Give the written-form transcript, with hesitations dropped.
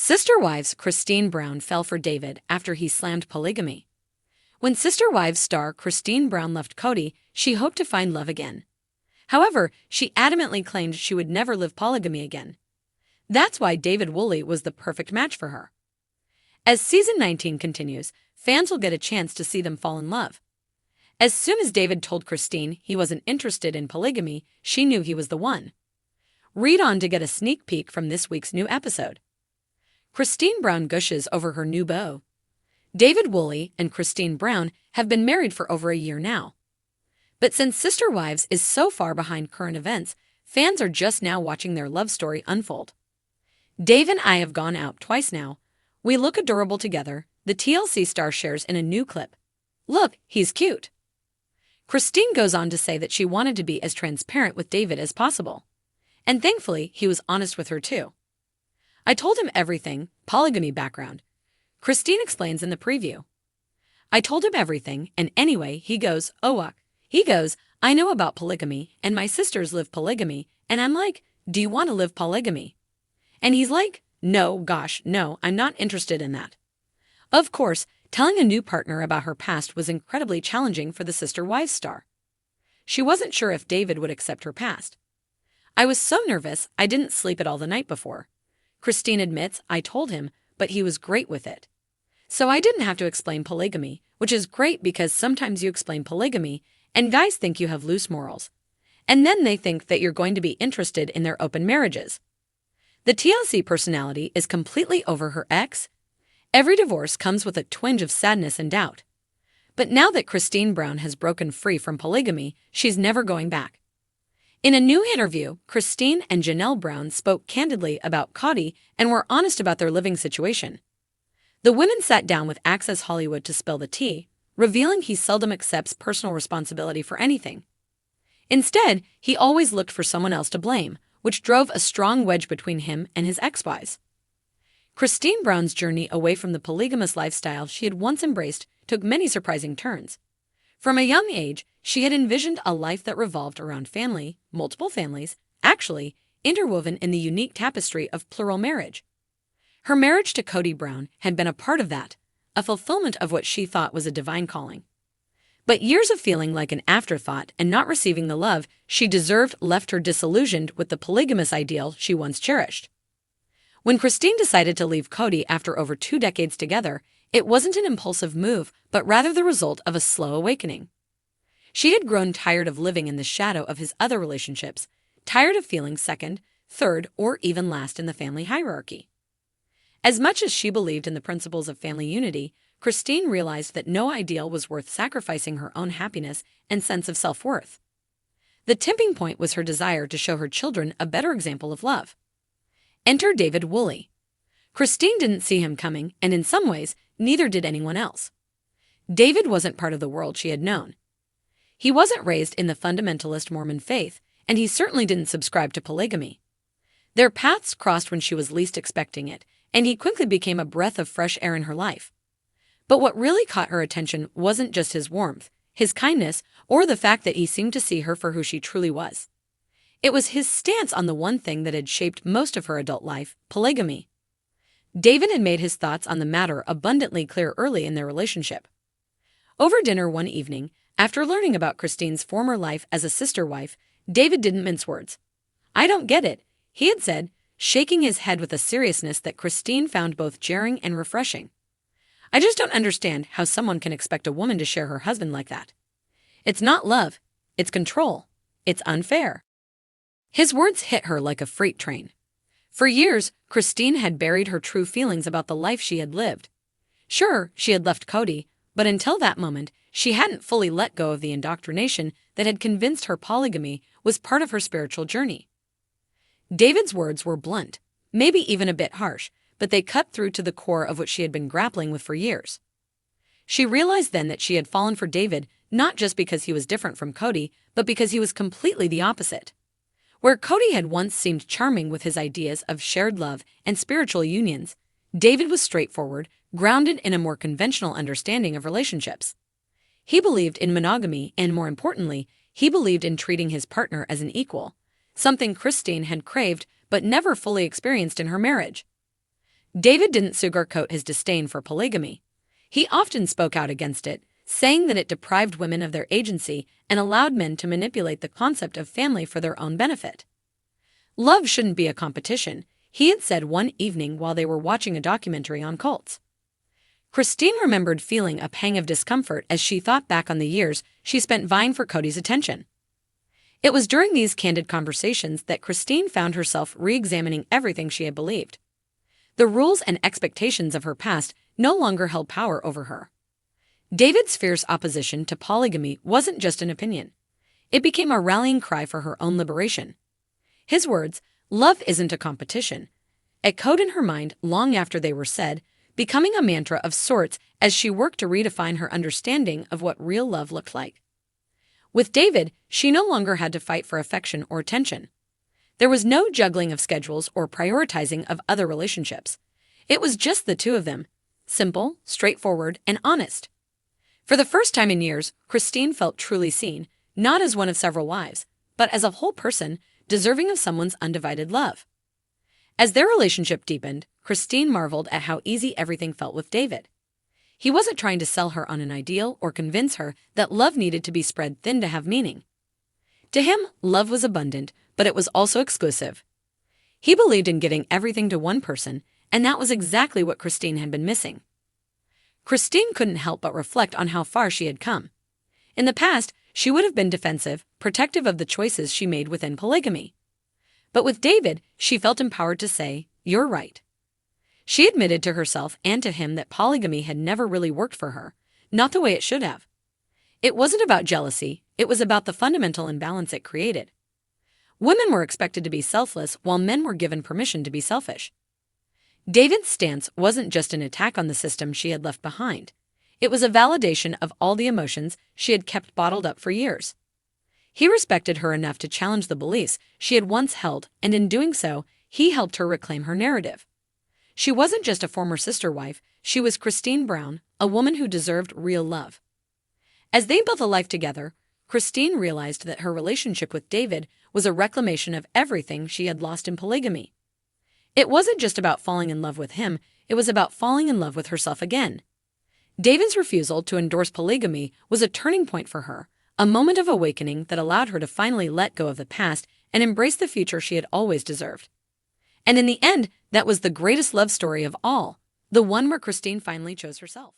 Sister Wives Cristin Brown fell for David after he slammed polygamy. When Sister Wives star Cristin Brown left Cody, she hoped to find love again. However, she adamantly claimed she would never live polygamy again. That's why David Woolley was the perfect match for her. As season 19 continues, fans will get a chance to see them fall in love. As soon as David told Cristin he wasn't interested in polygamy, she knew he was the one. Read on to get a sneak peek from this week's new episode. Cristin Brown gushes over her new beau. David Woolley and Cristin Brown have been married for over a year now. But since Sister Wives is so far behind current events, fans are just now watching their love story unfold. Dave and I have gone out twice now. We look adorable together, the TLC star shares in a new clip. Look, he's cute. Cristin goes on to say that she wanted to be as transparent with David as possible. And thankfully, he was honest with her too. I told him everything, polygamy background. Cristin explains in the preview. I told him everything, and anyway, he goes, I know about polygamy, and my sisters live polygamy, and I'm like, do you want to live polygamy? And he's like, no, gosh, no, I'm not interested in that. Of course, telling a new partner about her past was incredibly challenging for the Sister Wives star. She wasn't sure if David would accept her past. I was so nervous, I didn't sleep at all the night before. Cristin admits, I told him, but he was great with it. So I didn't have to explain polygamy, which is great because sometimes you explain polygamy and guys think you have loose morals. And then they think that you're going to be interested in their open marriages. The TLC personality is completely over her ex. Every divorce comes with a twinge of sadness and doubt. But now that Cristin Brown has broken free from polygamy, she's never going back. In a new interview, Cristin and Janelle Brown spoke candidly about Cody and were honest about their living situation. The women sat down with Access Hollywood to spill the tea, revealing he seldom accepts personal responsibility for anything. Instead, he always looked for someone else to blame, which drove a strong wedge between him and his ex-wives. Cristin Brown's journey away from the polygamous lifestyle she had once embraced took many surprising turns. From a young age, she had envisioned a life that revolved around family, multiple families, actually, interwoven in the unique tapestry of plural marriage. Her marriage to Cody Brown had been a part of that, a fulfillment of what she thought was a divine calling. But years of feeling like an afterthought and not receiving the love she deserved left her disillusioned with the polygamous ideal she once cherished. When Cristin decided to leave Cody after over 2 decades together, it wasn't an impulsive move, but rather the result of a slow awakening. She had grown tired of living in the shadow of his other relationships, tired of feeling second, third, or even last in the family hierarchy. As much as she believed in the principles of family unity, Cristin realized that no ideal was worth sacrificing her own happiness and sense of self-worth. The tipping point was her desire to show her children a better example of love. Enter David Woolley. Cristin didn't see him coming, and in some ways, neither did anyone else. David wasn't part of the world she had known. He wasn't raised in the fundamentalist Mormon faith, and he certainly didn't subscribe to polygamy. Their paths crossed when she was least expecting it, and he quickly became a breath of fresh air in her life. But what really caught her attention wasn't just his warmth, his kindness, or the fact that he seemed to see her for who she truly was. It was his stance on the one thing that had shaped most of her adult life, polygamy. David had made his thoughts on the matter abundantly clear early in their relationship. Over dinner one evening, after learning about Cristin's former life as a sister wife, David didn't mince words. I don't get it, he had said, shaking his head with a seriousness that Cristin found both jarring and refreshing. I just don't understand how someone can expect a woman to share her husband like that. It's not love, it's control, it's unfair. His words hit her like a freight train. For years, Cristin had buried her true feelings about the life she had lived. Sure, she had left Cody, but until that moment, she hadn't fully let go of the indoctrination that had convinced her polygamy was part of her spiritual journey. David's words were blunt, maybe even a bit harsh, but they cut through to the core of what she had been grappling with for years. She realized then that she had fallen for David not just because he was different from Cody, but because he was completely the opposite. Where Cody had once seemed charming with his ideas of shared love and spiritual unions, David was straightforward, grounded in a more conventional understanding of relationships. He believed in monogamy and, more importantly, he believed in treating his partner as an equal, something Cristin had craved but never fully experienced in her marriage. David didn't sugarcoat his disdain for polygamy. He often spoke out against it, saying that it deprived women of their agency and allowed men to manipulate the concept of family for their own benefit. Love shouldn't be a competition, he had said one evening while they were watching a documentary on cults. Cristin remembered feeling a pang of discomfort as she thought back on the years she spent vying for Cody's attention. It was during these candid conversations that Cristin found herself re-examining everything she had believed. The rules and expectations of her past no longer held power over her. David's fierce opposition to polygamy wasn't just an opinion. It became a rallying cry for her own liberation. His words, "Love isn't a competition," echoed in her mind long after they were said, becoming a mantra of sorts as she worked to redefine her understanding of what real love looked like. With David, she no longer had to fight for affection or attention. There was no juggling of schedules or prioritizing of other relationships. It was just the two of them, simple, straightforward, and honest. For the first time in years, Cristin felt truly seen, not as one of several wives, but as a whole person, deserving of someone's undivided love. As their relationship deepened, Cristin marveled at how easy everything felt with David. He wasn't trying to sell her on an ideal or convince her that love needed to be spread thin to have meaning. To him, love was abundant, but it was also exclusive. He believed in giving everything to one person, and that was exactly what Cristin had been missing. Cristin couldn't help but reflect on how far she had come. In the past, she would have been defensive, protective of the choices she made within polygamy. But with David, she felt empowered to say, "You're right." She admitted to herself and to him that polygamy had never really worked for her, not the way it should have. It wasn't about jealousy, it was about the fundamental imbalance it created. Women were expected to be selfless while men were given permission to be selfish. David's stance wasn't just an attack on the system she had left behind. It was a validation of all the emotions she had kept bottled up for years. He respected her enough to challenge the beliefs she had once held, and in doing so, he helped her reclaim her narrative. She wasn't just a former sister wife, she was Cristin Brown, a woman who deserved real love. As they built a life together, Cristin realized that her relationship with David was a reclamation of everything she had lost in polygamy. It wasn't just about falling in love with him, it was about falling in love with herself again. David's refusal to endorse polygamy was a turning point for her, a moment of awakening that allowed her to finally let go of the past and embrace the future she had always deserved. And in the end, that was the greatest love story of all, the one where Cristin finally chose herself.